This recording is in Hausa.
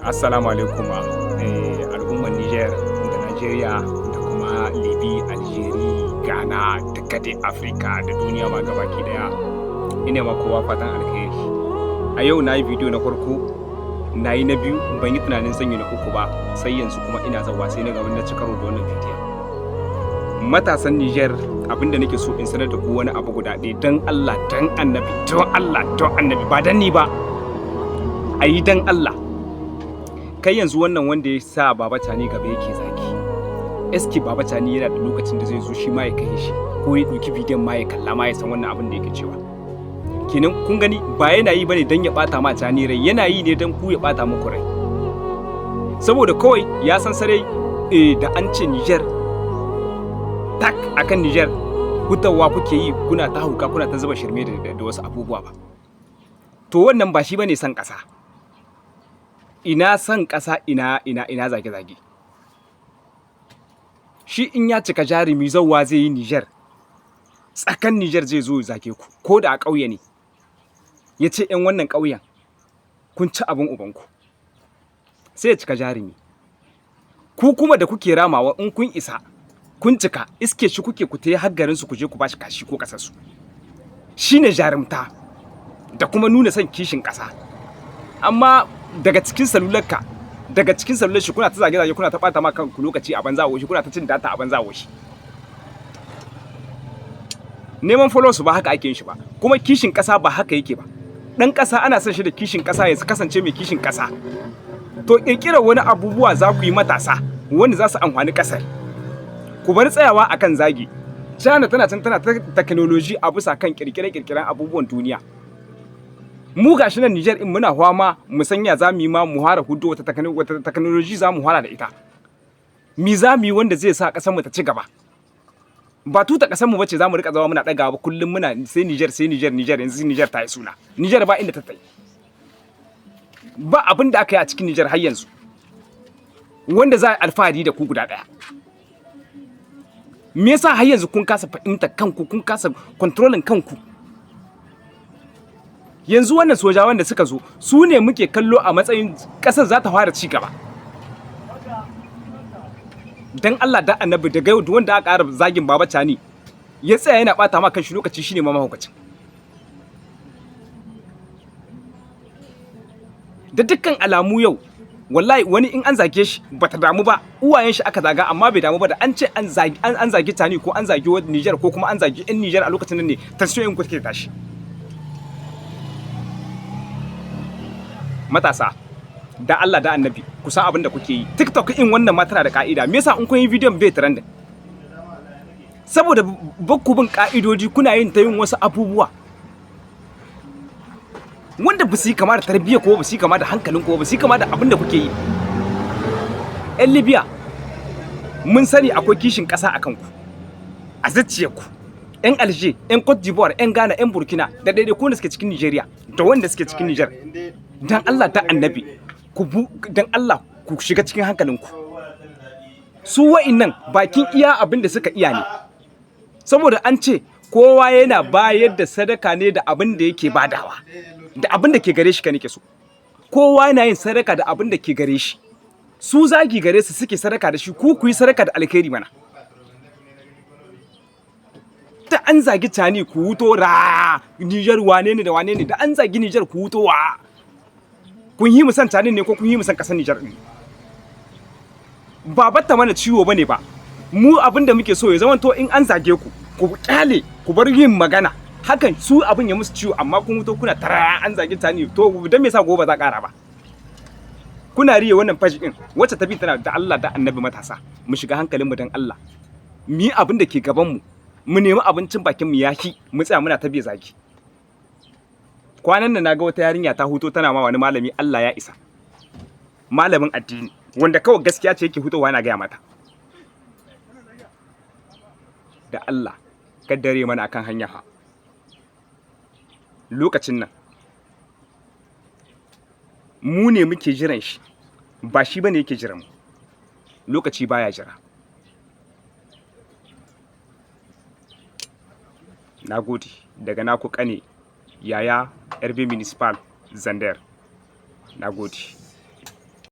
Assalamu alaikum al'ummar Niger da Najeriya da kuma Libi, Algeria, Ghana, duka dai Afirka da duniya ma gabaki daya. Ina ma kowa fatan alheri. A yau na yi bidiyo na farko, na yi na biyu, ban yi tunanin zan yi na uku ba, sai yanzu kuma ina zawa sai na ga na ci karo da wannan bidiyon. Matasan Niger abinda nake so in sanar da ku wani abu guda ɗaya don Allah, don Annabi, don Allah, don Annabi ba dan ni ba. A yi don Allah. Kai yanzu wannan wanda ya sa Baba Tani gaba yake zaki. Eski Baba Tani yana da lokacin da zai zo shi ma ya kai shi ko ya ɗauki bidiyon ma ya kalla ma ya san wannan abin da yake cewa. Kenan kun gani ba yana yi bane don ya bata ma Tani rai, yana yi ne don ku ya bata muku rai. Saboda kawai ya san sarai da an ce Niger tak akan Niger hutawa kuke yi kuna ta hauka kuna ta zuba shirme da wasu abubuwa ba. To wannan ba shi bane san ƙasa. Ina son ƙasa ina zage-zage. Shi in ya cika jarumi zauwa zai yi Niger, tsakan Niger zai zo zage ku, ko da a ƙauye ne. Ya ce ‘yan wannan ƙauyen kun ci abin ubanku, sai ya cika jarumi. Ku kuma da kuke ramawa in kun isa, kun cika, iske shi kuke ku tayi har garinsu ku je ku bashi kashi ko ƙasarsu. Shi ne jarumta da kuma nuna son kishin ƙasa. Amma daga cikin salularka, daga cikin salular shi kuna ta zage-zage kuna ta ɓata ma kanku lokaci a banza woshi, kuna ta cin data a banza woshi. Neman followers ba haka ake yin shi ba, kuma kishin ƙasa ba haka yake ba. Ɗan ƙasa ana son shi da kishin ƙasa ya kasance mai kishin ƙasa. To ƙirƙirar wani abubuwa za ku yi matasa wanda za su amfani ƙasar. Ku bar tsayawa akan zagi. China tana ta technology a bisa kan ƙirƙire-ƙirƙiren abubuwan duniya. Mu gashi nan Niger in muna fama mu sanya za mu yi ma mu hara hudu wata technology za mu hara da ita. Mi za mu yi wanda zai sa ƙasar mu ta ci gaba. Ba tuta ƙasar mu bace za mu rika zama muna ɗagawa ba kullum muna sai Niger yanzu Niger ta yi suna. Niger ba inda ta tai. Ba abin da aka yi a cikin Niger har yanzu. Wanda za a alfahari da ku guda ɗaya. Me yasa har yanzu kun kasa fahimtar kanku, kun kasa controlling kanku? Yanzu wannan sojawan da suka zo su ne muke kallo a matsayin ƙasar za ta fara ci gaba. Dan Allah da Annabi daga yau wanda aka ƙara zagin Baba Tani ya tsaya yana ɓata ma kanshi lokaci shine ma mahaukacin. Da dukkan alamu yau wallahi wani in an zage shi bata damu ba, uwayen shi aka zaga amma bai damu ba da an ce an zagi Tani ko an zagi Niger ko kuma an zagi 'yan Niger a lokacin nan ne tension ku take tashi. Matasa da Allah da Annabi ku san abin da kuke yi. TikTok in wannan ma tana da ka'ida. Me yasa in kun yi bidiyon bai trending? Saboda bakku bin ka'idoji kuna yin ta yin wasu abubuwa wanda ba su yi kama da tarbiyya ko ba su yi kama da hankalin ko ba su yi kama da abin da kuke yi. 'Yan Libya mun sani akwai kishin ƙasa a kanku, a zuciyarku. 'Yan Alger, 'yan Cote d'Ivoire, 'yan Ghana, 'yan Burkina da daidai ko da suke cikin Nigeria da wanda suke cikin Niger. Dan Allah da Annabi dan Allah ku shiga cikin hankalinku. Su wa'innan bakin iya abin da suka iya ne. Saboda an ce kowa yana bayar da sadaka ne da abin da yake badawa. Da abin da ke gare shi ka nake so. Kowa yana yin sadaka da abin da ke gare shi. Su zagi gare su suke sadaka da shi, ku yi sadaka da alkhairi mana. Da an zagi Tani ku wuto ra Niger wane ne da wane ne, da an zagi Niger ku wuto wa. Kun yi musan Tani ne ko kun yi musan ƙasar Niger ne? Ba batta mana ciwo bane ba. Mu abin da muke so ya zama to in an zage ku, ku kyale, ku bar yin magana. Hakan su abin ya musu ciwo amma kun wuto kuna tara an zage Tani, to dan me yasa gobe za ƙara ba? Kuna riye wannan fashi din wacce ta bi tana da Allah da Annabi matasa. Mu shiga hankalin mu dan Allah. Mu yi abin da ke gaban mu. Mu nemi abincin bakin mu yaki, mu tsaya muna ta biye zagi. Kwanan nan naga wata yarinya ta huto tana ma wani malami Allah ya isa. Malamin addini wanda kawai gaskiya ce yake hutowa yana gaya mata. Da Allah kaddare mana akan hanya ha. Lokacin nan mu ne muke jiran shi, ba shi bane yake jiran mu. Lokaci baya jira. Nagode daga naku kane Yaya RB Municipal Zander. Nagode.